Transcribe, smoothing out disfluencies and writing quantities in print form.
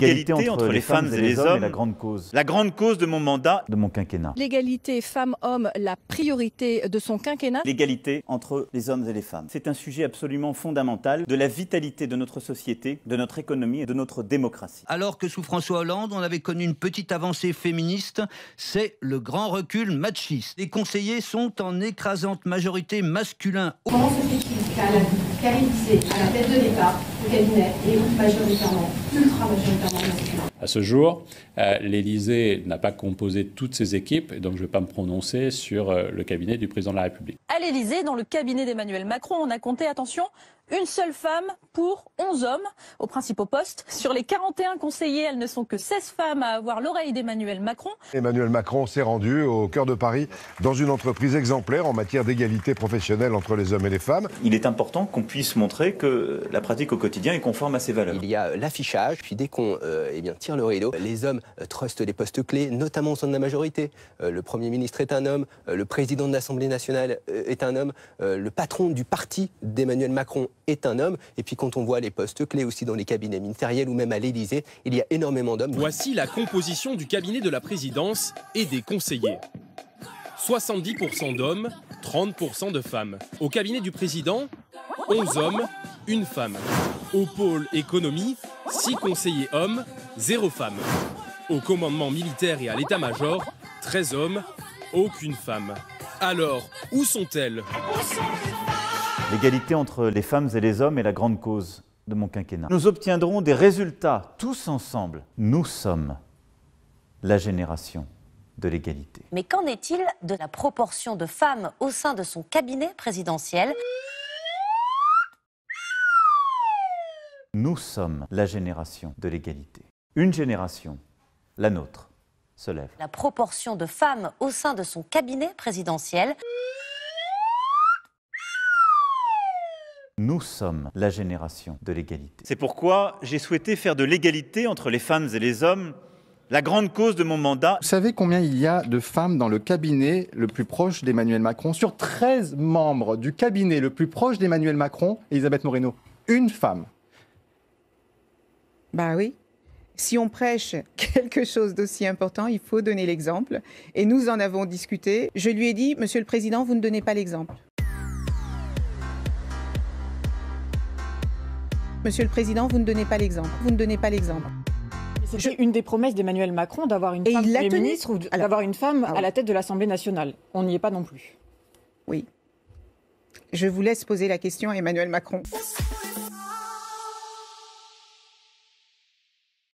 L'égalité entre les femmes et les hommes est la grande cause. La grande cause de mon mandat. De mon quinquennat. L'égalité femmes-hommes, la priorité de son quinquennat. L'égalité entre les hommes et les femmes. C'est un sujet absolument fondamental de la vitalité de notre société, de notre économie et de notre démocratie. Alors que sous François Hollande, on avait connu une petite avancée féministe, c'est le grand recul machiste. Les conseillers sont en écrasante majorité masculins. Comment se fait-il qu'Élysée, à la tête de l'État, le cabinet est majoritairement, ultra majoritairement masculin? À ce jour, l'Élysée n'a pas composé toutes ses équipes, et donc je ne vais pas me prononcer sur le cabinet du président de la République. À l'Élysée, dans le cabinet d'Emmanuel Macron, on a compté, attention, une seule femme pour 11 hommes aux principaux postes. Sur les 41 conseillers, elles ne sont que 16 femmes à avoir l'oreille d'Emmanuel Macron. Emmanuel Macron s'est rendu au cœur de Paris dans une entreprise exemplaire en matière d'égalité professionnelle entre les hommes et les femmes. Il est important qu'on puisse montrer que la pratique au quotidien est conforme à ses valeurs. Il y a l'affichage, puis dès qu'on tire le rideau, les hommes trustent les postes clés, notamment au sein de la majorité. Le Premier ministre est un homme, le président de l'Assemblée nationale est un homme, le patron du parti d'Emmanuel Macron est un homme. Et puis quand on voit les postes clés aussi dans les cabinets ministériels ou même à l'Élysée, il y a énormément d'hommes. Voici la composition du cabinet de la présidence et des conseillers. 70% d'hommes, 30% de femmes. Au cabinet du président, 11 hommes, 1 femme. Au pôle économie, 6 conseillers hommes, 0 femme. Au commandement militaire et à l'état-major, 13 hommes, aucune femme. Alors, où sont-elles ? L'égalité entre les femmes et les hommes est la grande cause de mon quinquennat. Nous obtiendrons des résultats tous ensemble. Nous sommes la génération de l'égalité. Mais qu'en est-il de la proportion de femmes au sein de son cabinet présidentiel ? Nous sommes la génération de l'égalité. Une génération, la nôtre, se lève. La proportion de femmes au sein de son cabinet présidentiel. Nous sommes la génération de l'égalité. C'est pourquoi j'ai souhaité faire de l'égalité entre les femmes et les hommes la grande cause de mon mandat. Vous savez combien il y a de femmes dans le cabinet le plus proche d'Emmanuel Macron? Sur 13 membres du cabinet le plus proche d'Emmanuel Macron, Elisabeth Moreno, une femme. Bah oui. Si on prêche quelque chose d'aussi important, il faut donner l'exemple. Et nous en avons discuté. Je lui ai dit, Monsieur le Président, vous ne donnez pas l'exemple. Monsieur le Président, vous ne donnez pas l'exemple. Vous ne donnez pas l'exemple. C'était une des promesses d'Emmanuel Macron d'avoir une femme Premier ministre ou d'avoir une femme à la tête de l'Assemblée nationale. On n'y est pas non plus. Oui. Je vous laisse poser la question à Emmanuel Macron.